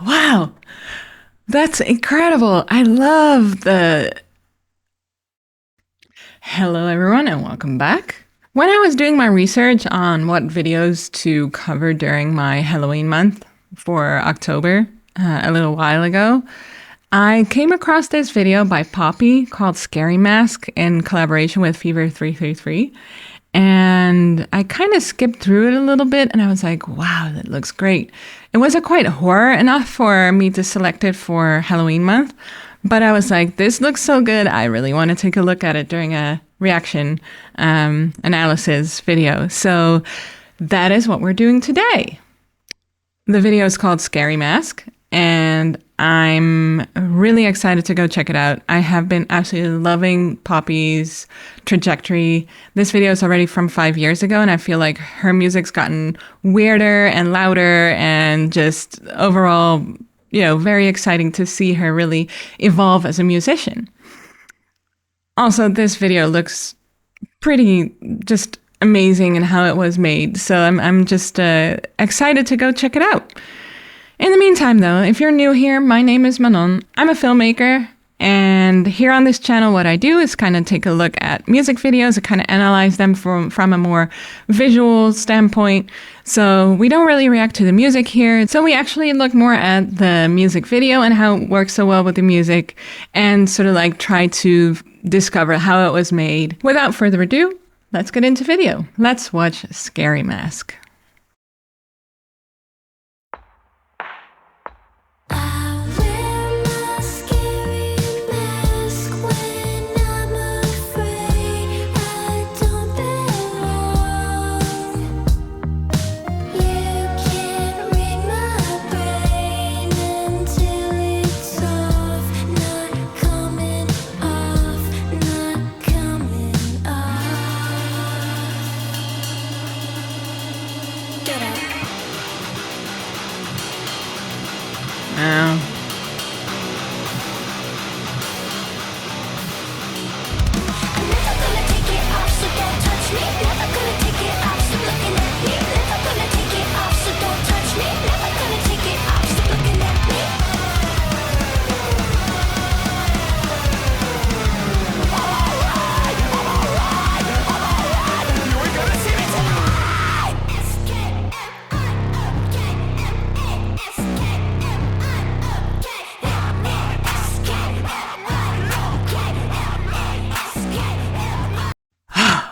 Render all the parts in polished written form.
Wow, that's incredible. I love the... Hello, everyone, and welcome back. When I was doing my research on what videos to cover during my Halloween month for October a little while ago, I came across this video by Poppy called Scary Mask in collaboration with Fever 333. And I kind of skipped through it a little bit and I was like, wow, that looks great. It wasn't quite horror enough for me to select it for Halloween month, but I was like, this looks so good. I really want to take a look at it during a reaction analysis video. So that is what we're doing today. The video is called Scary Mask, and I'm really excited to go check it out. I have been absolutely loving Poppy's trajectory. This video is already from 5 years ago, and I feel like her music's gotten weirder and louder and just overall, very exciting to see her really evolve as a musician. Also, this video looks pretty just amazing in how it was made, so I'm just excited to go check it out. In the meantime, though, if you're new here, my name is Manon. I'm a filmmaker, and here on this channel, what I do is kind of take a look at music videos and kind of analyze them from a more visual standpoint. So we don't really react to the music here. So we actually look more at the music video and how it works so well with the music and sort of like try to discover how it was made. Without further ado, let's get into video. Let's watch Scary Mask.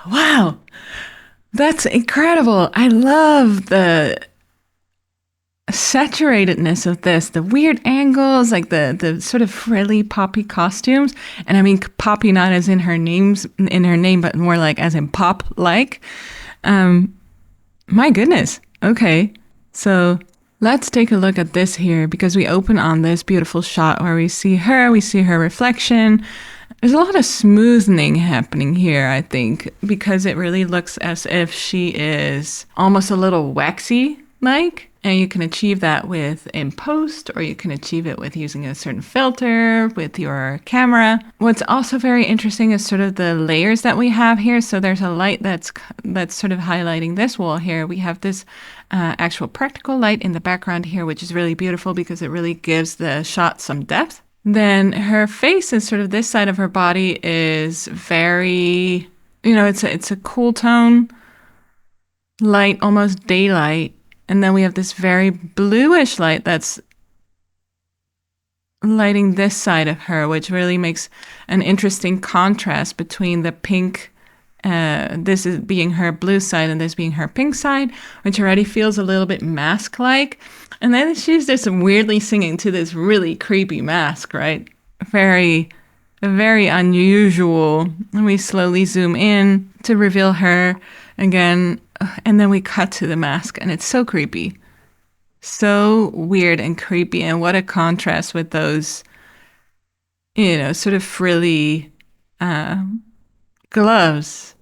Wow, that's incredible. I love the saturatedness of this, the weird angles, like the sort of frilly Poppy costumes. And I mean Poppy not as in her name, but more like as in pop-like. My goodness. Okay, so let's take a look at this here because we open on this beautiful shot where we see her reflection. There's a lot of smoothing happening here, I think, because it really looks as if she is almost a little waxy-like. And you can achieve that in post, or you can achieve it with using a certain filter with your camera. What's also very interesting is sort of the layers that we have here. So there's a light that's sort of highlighting this wall here. We have this actual practical light in the background here, which is really beautiful because it really gives the shot some depth. Then her face and sort of this side of her body is very, it's a cool tone, light, almost daylight. And then we have this very bluish light that's lighting this side of her, which really makes an interesting contrast between the pink, this is being her blue side and this being her pink side, which already feels a little bit mask-like. And then she's just weirdly singing to this really creepy mask, right? Very unusual. And we slowly zoom in to reveal her again. And then we cut to the mask and it's so creepy. So weird and creepy. And what a contrast with those, sort of frilly gloves.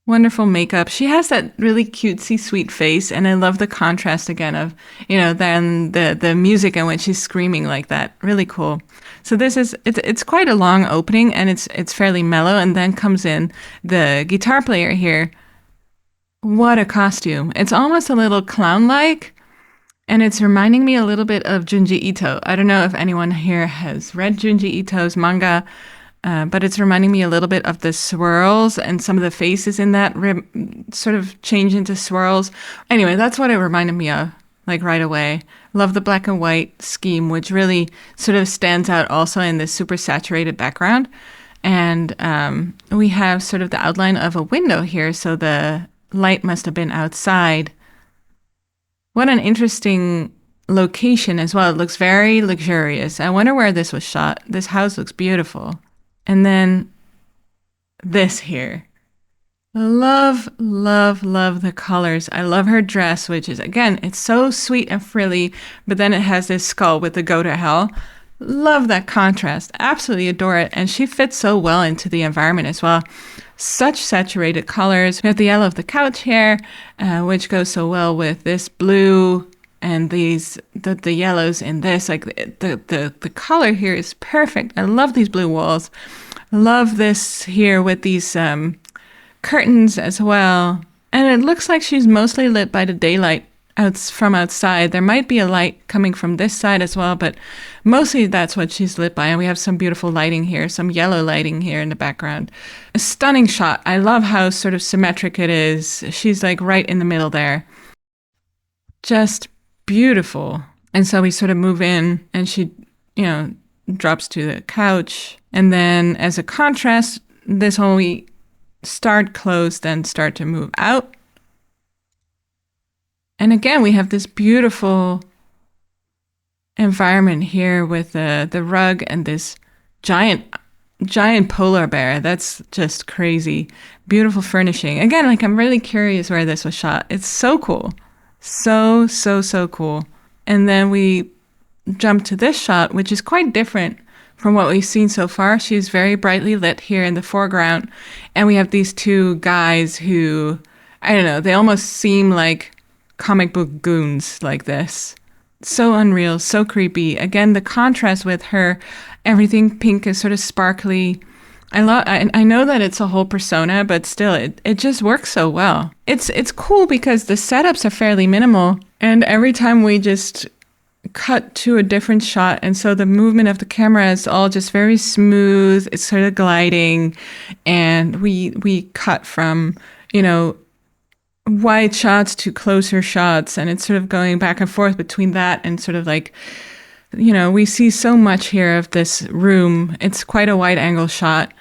Wonderful makeup. She has that really cutesy, sweet face, and I love the contrast again of, then the music and when she's screaming like that. Really cool. So it's quite a long opening, and it's fairly mellow, and then comes in the guitar player here. What a costume! It's almost a little clown-like, And it's reminding me a little bit of Junji Ito. I don't know if anyone here has read Junji Ito's manga, but it's reminding me a little bit of the swirls, and some of the faces in that sort of change into swirls. Anyway, that's what it reminded me of, like right away. Love the black and white scheme, which really sort of stands out also in this super saturated background. And we have sort of the outline of a window here, so the light must have been outside. What an interesting location as well. It looks very luxurious. I wonder where this was shot. This house looks beautiful. And then this here. Love, love, love the colors. I love her dress, which is, again, it's so sweet and frilly, but then it has this skull with the go to hell. Love that contrast. Absolutely adore it. And she fits so well into the environment as well. Such saturated colors. We have the yellow of the couch here, which goes so well with this blue and the yellows in this. Like the color here is perfect. I love these blue walls. Love this here with these curtains as well. And it looks like she's mostly lit by the daylight from outside. There might be a light coming from this side as well, but mostly that's what she's lit by. And we have some beautiful lighting here, some yellow lighting here in the background. A stunning shot. I love how sort of symmetric it is. She's like right in the middle there. Just beautiful. And so we sort of move in and she, drops to the couch. And then as a contrast, this one we start close, then start to move out. And again, we have this beautiful environment here with the rug and this giant polar bear. That's just crazy. Beautiful furnishing. Again, like I'm really curious where this was shot. It's so cool. So cool. And then we jump to this shot, which is quite different from what we've seen so far. She's very brightly lit here in the foreground. And we have these two guys who, I don't know, they almost seem like comic book goons like this. So unreal, so creepy. Again, the contrast with her, everything pink is sort of sparkly. I know that it's a whole persona, but still, it just works so well. It's cool because the setups are fairly minimal, and every time we just cut to a different shot, and so the movement of the camera is all just very smooth. It's sort of gliding, and we cut from, wide shots to closer shots, and it's sort of going back and forth between that and sort of like, we see so much here of this room. It's quite a wide angle shot.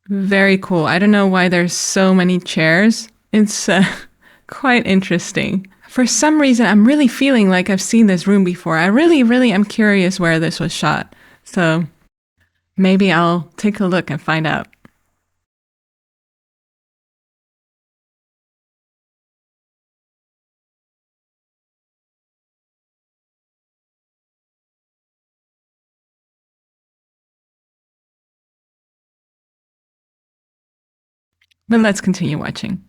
Very cool. I don't know why there's so many chairs. It's quite interesting. For some reason, I'm really feeling like I've seen this room before. I really, really am curious where this was shot. So maybe I'll take a look and find out. But let's continue watching.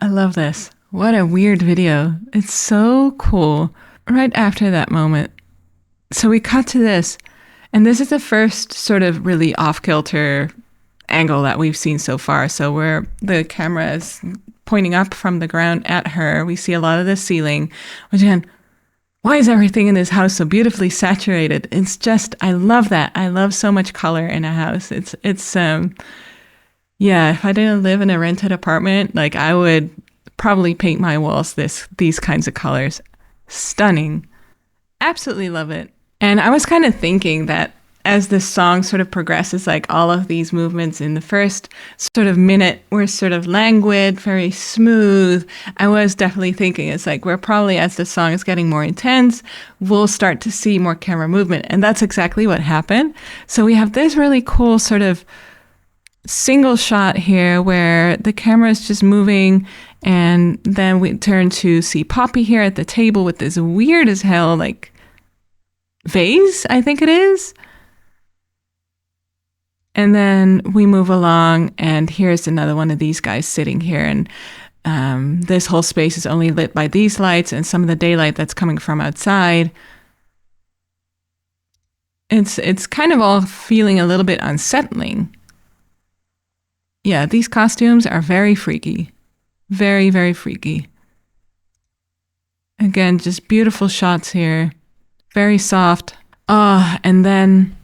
I love this. What a weird video. It's so cool. Right after that moment. So we cut to this, and this is the first sort of really off-kilter angle that we've seen so far. So where the camera is pointing up from the ground at her, we see a lot of the ceiling, which again, why is everything in this house so beautifully saturated? It's just, I love that. I love so much color in a house. Yeah, if I didn't live in a rented apartment, like I would probably paint my walls these kinds of colors. Stunning. Absolutely love it. And I was kind of thinking that as this song sort of progresses, like all of these movements in the first sort of minute were sort of languid, very smooth. I was definitely thinking it's like we're probably, as the song is getting more intense, we'll start to see more camera movement. And that's exactly what happened. So we have this really cool sort of single shot here where the camera is just moving, and then we turn to see Poppy here at the table with this weird as hell like vase, I think it is. And then we move along, and here's another one of these guys sitting here, and this whole space is only lit by these lights and some of the daylight that's coming from outside. It's kind of all feeling a little bit unsettling. Yeah, these costumes are very freaky. Very, very freaky. Again, just beautiful shots here. Very soft. Oh, and then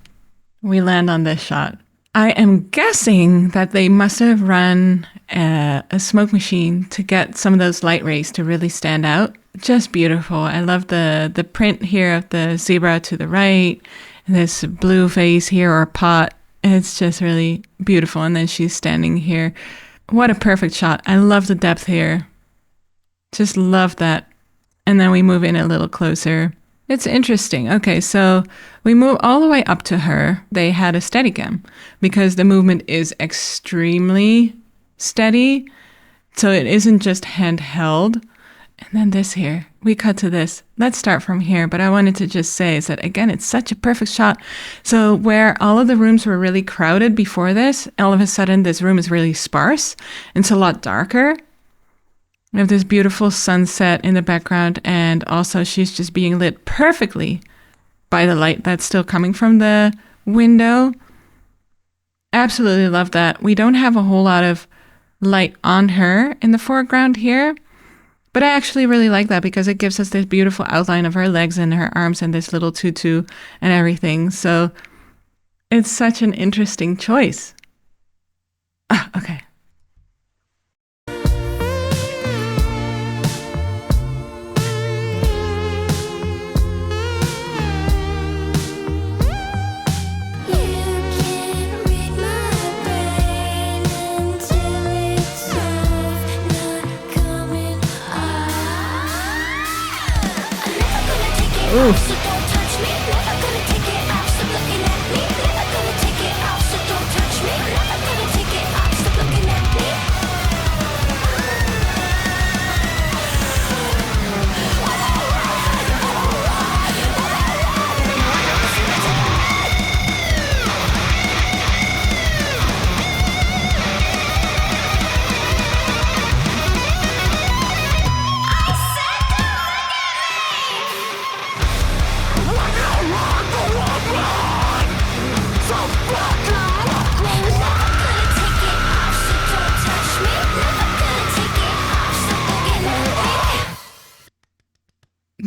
we land on this shot. I am guessing that they must have run a smoke machine to get some of those light rays to really stand out. Just beautiful. I love the print here of the zebra to the right, and this blue vase here or pot. It's just really beautiful. And then she's standing here. What a perfect shot. I love the depth here. Just love that. And then we move in a little closer. It's interesting. Okay, so we move all the way up to her. They had a Steadicam because the movement is extremely steady. So it isn't just handheld. And then this here, we cut to this. Let's start from here. But I wanted to just say is that, again, it's such a perfect shot. So where all of the rooms were really crowded before this, all of a sudden this room is really sparse. It's a lot darker. We have this beautiful sunset in the background, and also she's just being lit perfectly by the light that's still coming from the window. Absolutely love that. We don't have a whole lot of light on her in the foreground here, but I actually really like that because it gives us this beautiful outline of her legs and her arms and this little tutu and everything. So it's such an interesting choice. Okay. Ooh.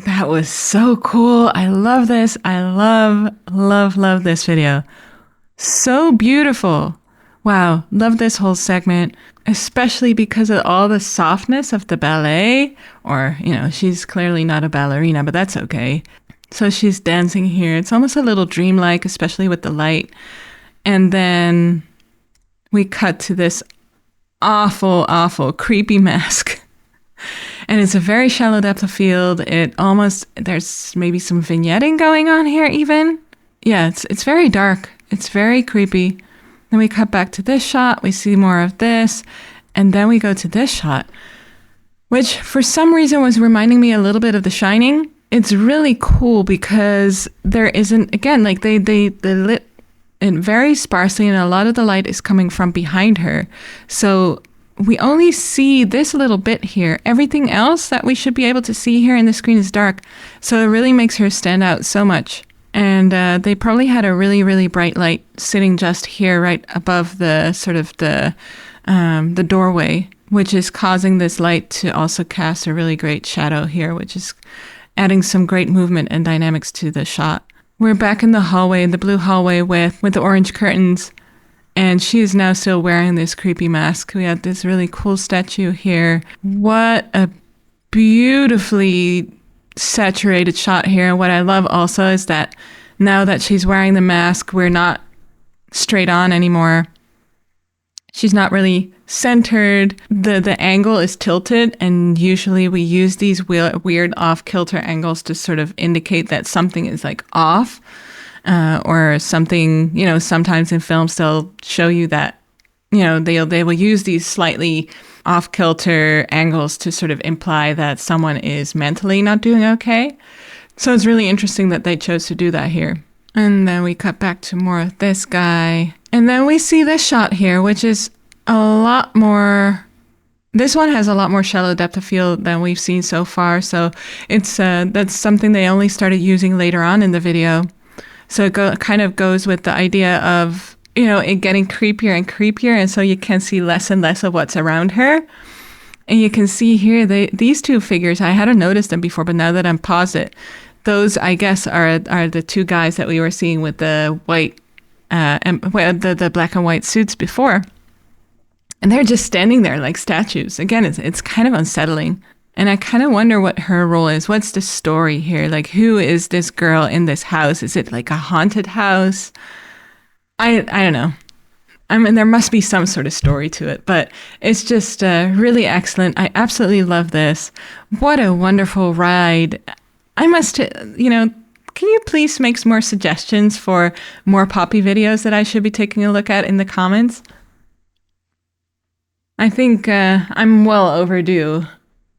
That was so cool. I love this. I love this video. So beautiful. Wow. Love this whole segment, especially because of all the softness of the ballet. Or, you know, she's clearly not a ballerina, but that's okay. So she's dancing here. It's almost a little dreamlike, especially with the light. And then we cut to this awful, creepy mask. And it's a very shallow depth of field. There's maybe some vignetting going on here even. Yeah, it's very dark. It's very creepy. Then we cut back to this shot. We see more of this. And then we go to this shot, which for some reason was reminding me a little bit of The Shining. It's really cool because there isn't, again, like they lit it very sparsely and a lot of the light is coming from behind her. So we only see this little bit here. Everything else that we should be able to see here in the screen is dark. So it really makes her stand out so much. And they probably had a really, really bright light sitting just here right above the sort of the doorway, which is causing this light to also cast a really great shadow here, which is adding some great movement and dynamics to the shot. We're back in the hallway, the blue hallway with the orange curtains. And she is now still wearing this creepy mask. We have this really cool statue here. What a beautifully saturated shot here. And what I love also is that Now that she's wearing the mask, we're not straight on anymore. She's not really centered. The angle is tilted, and usually we use these weird off-kilter angles to sort of indicate that something is like off, or something, you know, sometimes in films they'll show you that, you know, they will use these slightly off-kilter angles to sort of imply that someone is mentally not doing okay. So it's really interesting that they chose to do that here. And then we cut back to more of this guy. And then we see this shot here, which is a lot more... This one has a lot more shallow depth of field than we've seen so far. So it's that's something they only started using later on in the video. So it kind of goes with the idea of, you know, it getting creepier and creepier. And so you can see less and less of what's around her. And you can see here, these two figures, I hadn't noticed them before, but now that I'm paused it, those, I guess, are the two guys that we were seeing with the white, the black and white suits before. And they're just standing there like statues. Again, it's kind of unsettling. And I kind of wonder what her role is. What's the story here? Like, who is this girl in this house? Is it like a haunted house? I don't know. I mean, there must be some sort of story to it, but it's just really excellent. I absolutely love this. What a wonderful ride. I must, you know, can you please make some more suggestions for more Poppy videos that I should be taking a look at in the comments? I think I'm well overdue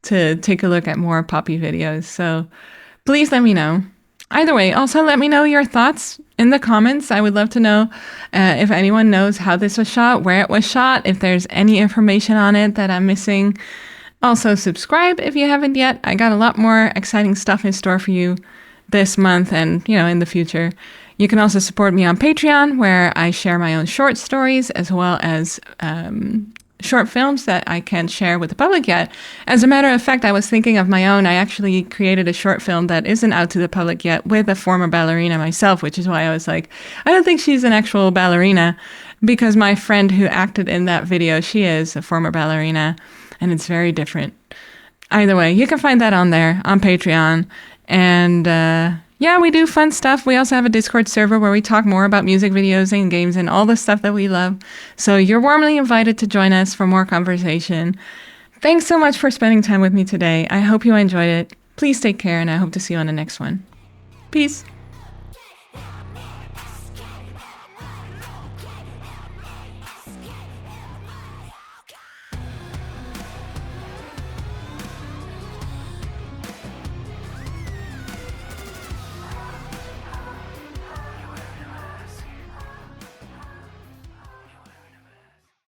to take a look at more Poppy videos, so please let me know. Either way, also let me know your thoughts in the comments. I would love to know if anyone knows how this was shot, where it was shot, if there's any information on it that I'm missing. Also, subscribe if you haven't yet. I got a lot more exciting stuff in store for you this month and, you know, in the future. You can also support me on Patreon, where I share my own short stories as well as short films that I can't share with the public yet. As a matter of fact, I was thinking of my own. I actually created a short film that isn't out to the public yet with a former ballerina myself, which is why I was like, I don't think she's an actual ballerina, because my friend who acted in that video, she is a former ballerina, and it's very different. Either way, you can find that on there on Patreon. And yeah, we do fun stuff. We also have a Discord server where we talk more about music videos and games and all the stuff that we love. So you're warmly invited to join us for more conversation. Thanks so much for spending time with me today. I hope you enjoyed it. Please take care, and I hope to see you on the next one. Peace.